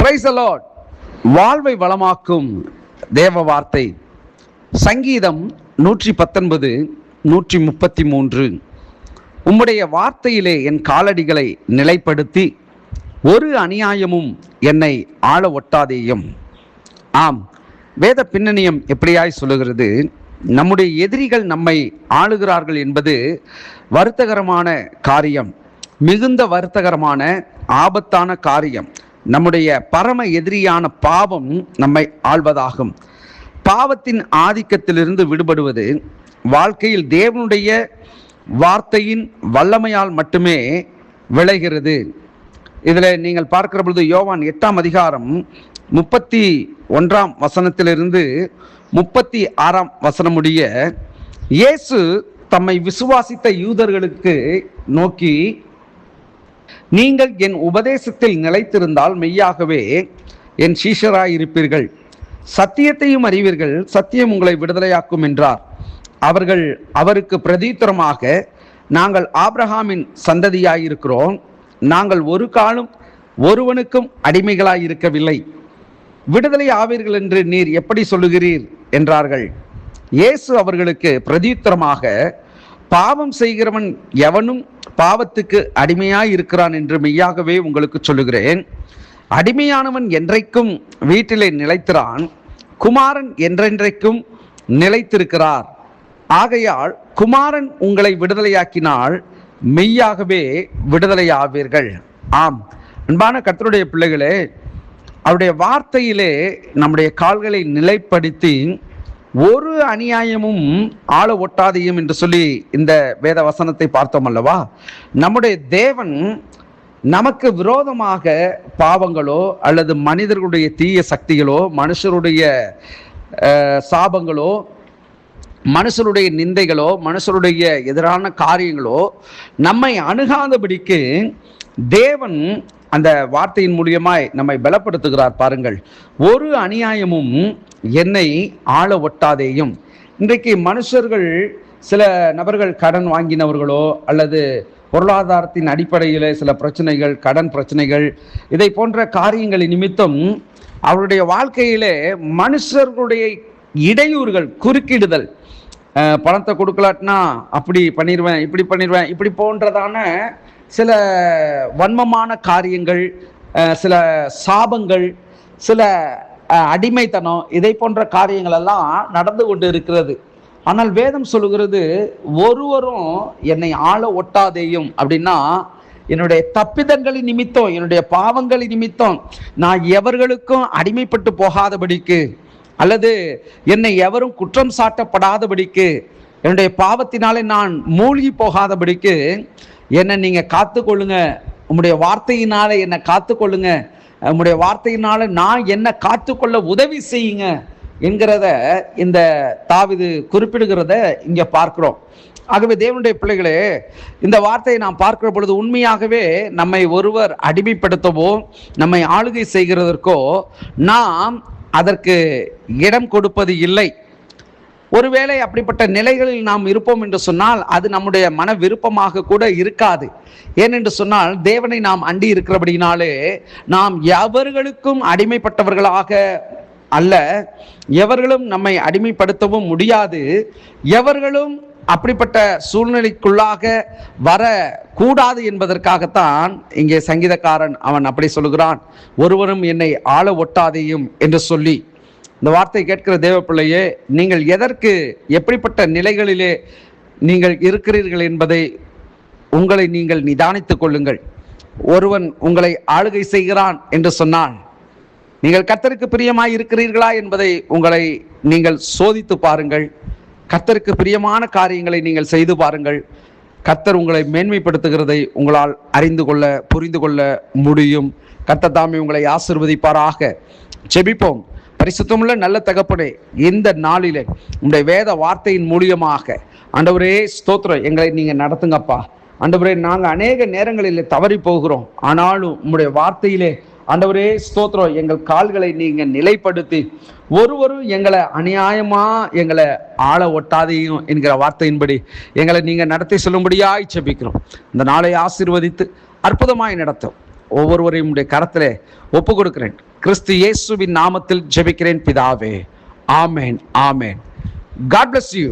Praise the Lord. வாழ்வை வளமாக்கும் தேவ வார்த்தை. சங்கீதம் 119 133. உம்முடைய வார்த்தையிலே என் காலடிகளை நிலைப்படுத்தி ஒரு அநியாயமும் என்னை ஆள ஒட்டாதேயும். ஆம், வேத பின்னணியம் எப்படியாய் சொல்லுகிறது, நம்முடைய எதிரிகள் நம்மை ஆளுகிறார்கள் என்பது வருத்தகரமான காரியம், மிகுந்த வருத்தகரமான ஆபத்தான காரியம். நம்முடைய பரம எதிரியான பாவம் நம்மை ஆள்வதாகும். பாவத்தின் ஆதிக்கத்திலிருந்து விடுபடுவது வாழ்க்கையில் தேவனுடைய வார்த்தையின் வல்லமையால் மட்டுமே விளைகிறது. இதில் நீங்கள் பார்க்கிற பொழுது யோவான் 8ஆம் அதிகாரம் 31ஆம் வசனத்திலிருந்து 36ஆம் வசனம் முடிய இயேசு தம்மை விசுவாசித்த யூதர்களுக்கு நோக்கி, நீங்கள் என் உபதேசத்தில் நிலைத்திருந்தால் மெய்யாகவே என் சீஷராயிருப்பீர்கள், சத்தியத்தையும் அறிவீர்கள், சத்தியம் உங்களை விடுதலையாக்கும் என்றார். அவர்கள் அவருக்கு பிரதியுத்தரமாக, நாங்கள் ஆபிரகாமின் சந்ததியாயிருக்கிறோம், நாங்கள் ஒரு காலம் ஒருவனுக்கும் அடிமைகளாயிருக்கவில்லை, விடுதலை ஆவீர்கள் என்று நீர் எப்படி சொல்லுகிறீர் என்றார்கள். இயேசு அவர்களுக்கு பிரதியுத்தரமாக, பாவம் செய்கிறவன் எவனும் பாவத்துக்கு அடிமையாய் இருக்கிறான் என்று மெய்யாகவே உங்களுக்கு சொல்லுகிறேன். அடிமையானவன் என்றைக்கும் வீட்டிலே நிலைத்திரான், குமாரன் என்றென்றைக்கும் நிலைத்திருக்கிறார். ஆகையால் குமாரன் உங்களை விடுதலையாக்கினால் மெய்யாகவே விடுதலையாவீர்கள். ஆம், அன்பான கர்த்தருடைய பிள்ளைகளே, அவருடைய வார்த்தையிலே நம்முடைய கால்களை நிலைப்படுத்தி ஒரு அநியாயமும் ஆள ஒட்டாதையும் என்று சொல்லி இந்த வேத வசனத்தை பார்த்தோம் அல்லவா. நம்முடைய தேவன் நமக்கு விரோதமாக பாவங்களோ அல்லது மனிதர்களுடைய தீய சக்திகளோ, மனுஷருடைய சாபங்களோ, மனுஷருடைய நிந்தைகளோ, மனுஷருடைய எதிரான காரியங்களோ நம்மை அணுகாதபடிக்கு தேவன் அந்த வார்த்தையின் மூலியமாய் நம்மை பலப்படுத்துகிறார். பாருங்கள், ஒரு அநியாயமும் என்னை ஆள ஒட்டாதேயும். இன்றைக்கு மனுஷர்கள், சில நபர்கள் கடன் வாங்கினவர்களோ அல்லது பொருளாதாரத்தின் அடிப்படையில் சில பிரச்சனைகள், கடன் பிரச்சனைகள், இதை போன்ற காரியங்களின் நிமித்தம் அவருடைய வாழ்க்கையிலே மனுஷர்களுடைய இடையூறுகள், குறுக்கிடுதல், பணத்தை கொடுக்கலாட்டினா அப்படி பண்ணிடுவேன், இப்படி பண்ணிடுவேன், இப்படி போன்றதான சில வன்மமான காரியங்கள், சில சாபங்கள், சில அடிமைத்தனம், இதை போன்ற காரியங்கள் எல்லாம் நடந்து கொண்டு இருக்கிறது. ஆனால் வேதம் சொல்லுகிறது, ஒருவரும் என்னை ஆள ஒட்டாதேயும். அப்படின்னா என்னுடைய தப்பிதங்களின் நிமித்தம், என்னுடைய பாவங்களின் நிமித்தம் நான் எவர்களுக்கும் அடிமைப்பட்டு போகாதபடிக்கு, அல்லது என்னை எவரும் குற்றம் சாட்டப்படாதபடிக்கு, என்னுடைய பாவத்தினாலே நான் மூழ்கி போகாதபடிக்கு என்னை நீங்க காத்துக்கொள்ளுங்க, உம்முடைய வார்த்தையினால என்னை காத்துக்கொள்ளுங்க, உம்முடைய வார்த்தையினால நான் என்னை காத்துக்கொள்ள உதவி செய்யுங்க என்கிறத இந்த தாவீது குறிப்பிடுகிறத இங்க பார்க்கிறோம். ஆகவே தேவனுடைய பிள்ளைகளே, இந்த வார்த்தையை நாம் பார்க்கிற பொழுது உண்மையாகவே நம்மை ஒருவர் அடிமைப்படுத்தவோ நம்மை ஆளுகை செய்கிறதற்கோ நாம் அதற்கு இடம் கொடுப்பது இல்லை. ஒருவேளை அப்படிப்பட்ட நிலைகளில் நாம் இருப்போம் என்று சொன்னால் அது நம்முடைய மன விருப்பமாக கூட இருக்காது. ஏனென்று சொன்னால் தேவனை நாம் அண்டி இருக்கிறபடினாலே நாம் எவர்களுக்கும் அடிமைப்பட்டவர்களாக அல்ல, எவர்களும் நம்மை அடிமைப்படுத்தவும் முடியாது, எவர்களும் அப்படிப்பட்ட சூழ்நிலைக்குள்ளாக வர கூடாது என்பதற்காகத்தான் இங்கே சங்கீதக்காரன் அவன் அப்படி சொல்லுகிறான், ஒருவரும் என்னை ஆள ஒட்டாதேயும் என்று சொல்லி. இந்த வார்த்தை கேட்கிற தேவ பிள்ளையே, நீங்கள் எதற்கு, எப்படிப்பட்ட நிலைகளிலே நீங்கள் இருக்கிறீர்கள் என்பதை உங்களை நீங்கள் நிதானித்துக் கொள்ளுங்கள். ஒருவன் உங்களை ஆளுகை செய்கிறான் என்று சொன்னால் நீங்கள் கர்த்தருக்கு பிரியமாய் இருக்கிறீர்களா என்பதை உங்களை நீங்கள் சோதித்து பாருங்கள். கர்த்தருக்கு பிரியமான காரியங்களை நீங்கள் செய்து பாருங்கள். கர்த்தர் உங்களை மேன்மைப்படுத்துகிறதை உங்களால் அறிந்து கொள்ள, புரிந்து கொள்ள முடியும். கர்த்தர் தாமே உங்களை ஆசீர்வதிப்பாராக. ஜெபிப்போம். பரிசுத்தமுள்ள நல்ல தகப்பனே, இந்த நாளிலே உங்களுடைய வேத வார்த்தையின் மூலியமாக ஆண்டவரே ஸ்தோத்திரம், எங்களை நீங்க நடத்துங்கப்பா. ஆண்டவரே, நாங்கள் அநேக நேரங்களில் தவறி போகிறோம், ஆனாலும் உங்களுடைய வார்த்தையிலே ஆண்டவரே ஸ்தோத்திரம், எங்கள் கால்களை நீங்க நிலைப்படுத்தி ஒருவரும் எங்களை அநியாயமா எங்களை ஆள ஒட்டாதையும் என்கிற வார்த்தையின்படி எங்களை நீங்க நடத்தி சொல்லும்படியாய் ஜெபிக்கிறோம். இந்த நாளை ஆசீர்வதித்து அற்புதமாய் நடத்தும் ஒவ்வொருவரையும் கரத்திலே ஒப்பு கொடுக்கிறேன். கிறிஸ்து இயேசுவின் நாமத்தில் ஜெபிக்கிறேன் பிதாவே. ஆமென், ஆமென். God bless you.